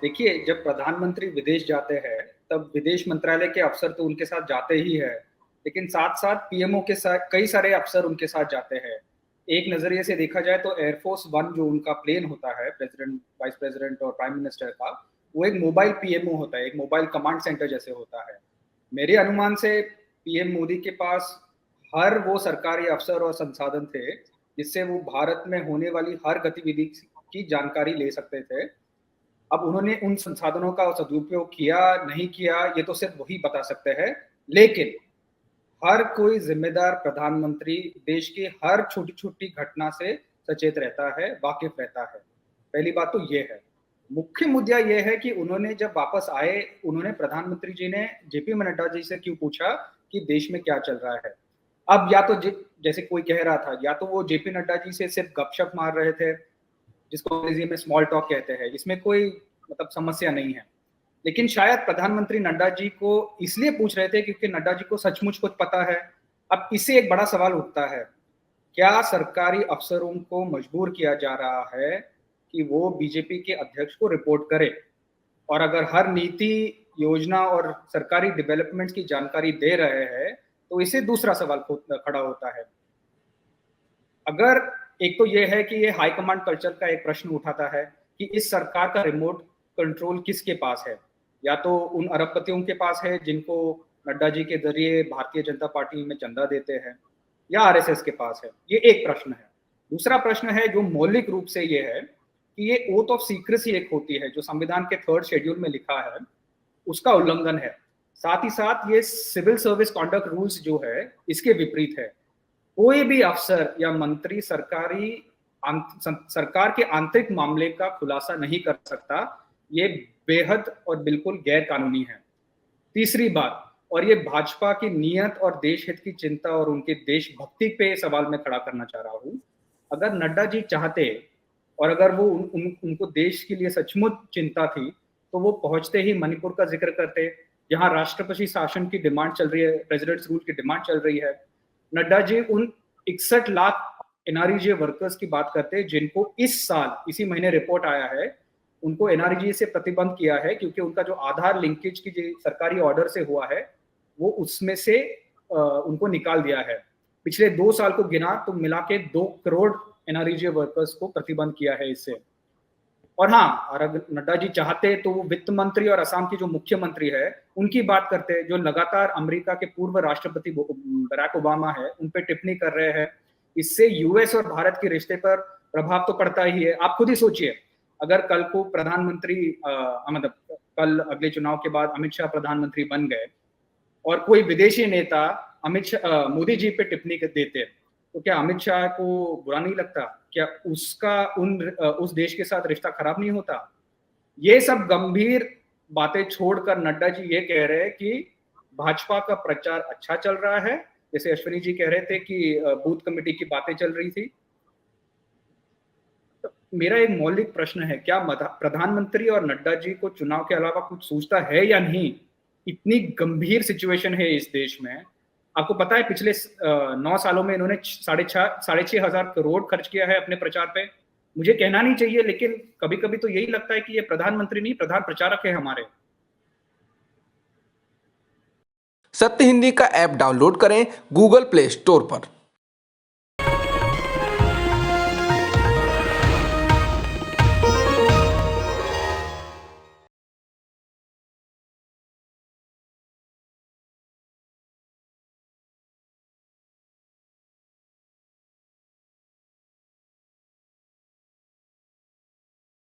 देखिए, जब प्रधानमंत्री विदेश जाते हैं, तब विदेश मंत्रालय के अफ़सर तो उनके साथ जाते ही हैं, लेकिन साथ-साथ पीएमओ के साथ कई सारे अफ़सर उनके साथ जाते हैं। एक नज़रिए से देखा जाए तो एयरफ़ोर्स वन जो उनका प्लेन होता है, प्रेज़िडेंट, वाइस प्रेज़िडेंट और प्राइम मिनिस्टर का, वो एक मोबाइल पीएमओ होता है, एक मोबाइल कमांड सेंटर जैसे होता है। मेरे अनुमान से पीएम मोदी के पास हर वो सरकारी अफ़सर और संसाधन थे, जिससे वो भारत में होने वाली हर गतिविधि की जानकारी ले सकते थे। अब उन्होंने उन संसाधनों का सदुपयोग किया, नहीं किया, ये तो सिर्फ वही बता सकते हैं। लेकिन हर कोई ज़िम्मेदार प्रधानमंत्री देश की हर छोटी-छोटी घटना से सचेत रहता है, वाकिफ़ रहता है। पहली बात तो ये है। मुख्य मुद्दा ये है कि उन्होंने जब वापस आए, उन्होंने प्रधानमंत्री जी ने जेपी नड्डा जी से क्यों पूछा कि देश में क्या चल रहा है? अब या तो जैसे कोई कह रहा था, या तो वो जेपी नड्डा जी से सिर्फ गपशप मार रहे थे, जिसको अंग्रेजी में स्मॉल टॉक कहते हैं। इसमें कोई मतलब समस्या नहीं है। लेकिन शायद प्रधानमंत्री नड्डा जी को इसलिए पूछ रहे थे क्योंकि नड्डा जी को सचमुच कुछ पता है। अब इससे एक बड़ा सवाल उठता है, क्या सरकारी अफ़सरों को मजबूर किया जा रहा है कि वो बीजेपी के अध्यक्ष को रिपोर्ट करें? और अगर हर नीति, योजना और सरकारी डेवलपमेंट्स की जानकारी दे रहे हैं, तो इससे दूसरा सवाल खड़ा होता है। अगर एक तो ये है कि ये हाई कमांड कल्चर का एक प्रश्न उठाता है कि इस सरकार का रिमोट कंट्रोल किसके पास है? या तो उन अरबपतियों के पास है जिनको नड्डा जी के ज़रिए भारतीय जनता पार्टी में चंदा देते हैं, या आरएसएस के पास है? ये एक प्रश्न है। दूसरा प्रश्न है जो मौलिक रूप से ये है कि ये ओथ ऑफ सीक्रेसी एक होती है जो संविधान के 3rd शेड्यूल में लिखा है, उसका उल्लंघन है। साथ ही साथ ये सिविल सर्विस कॉन्डक्ट रूल्स जो है, इसके विपरीत है। कोई भी अफ़सर या मंत्री सरकार के आंतरिक मामले का खुलासा नहीं कर सकता। ये बेहद और बिल्कुल गैर कानूनी है। तीसरी बात, और ये भाजपा की नीयत और देश हित की चिंता और उनके देशभक्ति पे सवाल मैं खड़ा करना चाह रहा हूँ। अगर नड्डा जी चाहते और अगर वो उनको देश के लिए सचमुच चिंता थी, तो वो पहुँचते ही मणिपुर का ज़िक्र करते, जहाँ राष्ट्रपति शासन की डिमांड चल रही है, प्रेसिडेंट्स रूल की डिमांड चल रही है। नड्डा जी उन 61 लाख एनआरईजीए वर्कर्स की बात करते हैं जिनको इस साल, इसी महीने रिपोर्ट आया है, उनको एनआरईजीए से प्रतिबंध किया है क्योंकि उनका जो आधार लिंकेज की जो सरकारी ऑर्डर से हुआ है, वो उसमें से उनको निकाल दिया है। पिछले 2 साल को गिना तो मिला के 2 करोड़ एनआरईजीए वर्कर्स को प्रतिबंध किया है इससे। और हाँ, और अगर नड्डा जी चाहते तो वो वित्त मंत्री और असम की जो मुख्यमंत्री है, उनकी बात करते हैं, जो लगातार अमेरिका के पूर्व राष्ट्रपति बराक ओबामा है, उन पे टिप्पणी कर रहे हैं। इससे यूएस और भारत के रिश्ते पर प्रभाव तो पड़ता ही है। आप खुद ही सोचिए, अगर कल को प्रधानमंत्री मतलब कल अगले चुनाव के बाद अमित शाह प्रधानमंत्री बन गए और कोई विदेशी नेता मोदी जी पे टिप्पणी देते, तो क्या अमित शाह को बुरा नहीं लगता? क्या उसका उस देश के साथ रिश्ता खराब नहीं होता? ये सब गंभीर बातें छोड़कर नड्डा जी ये कह रहे हैं कि भाजपा का प्रचार अच्छा चल रहा है, जैसे अश्विनी जी कह रहे थे कि बूथ कमेटी की बातें चल रही थी। तो मेरा एक मौलिक प्रश्न है, क्या प्रधानमंत्री और नड्डा जी को चुनाव के अलावा कुछ सूझता है या नहीं? इतनी गंभीर सिचुएशन है इस देश में। आपको पता है पिछले 9 सालों में इन्होंने साढ़े छह हजार करोड़ खर्च किया है अपने प्रचार पे। मुझे कहना नहीं चाहिए, लेकिन कभी-कभी तो यही लगता है कि ये प्रधानमंत्री नहीं, प्रधान प्रचारक है हमारे। सत्य हिंदी का ऐप डाउनलोड करें गूगल प्ले स्टोर पर।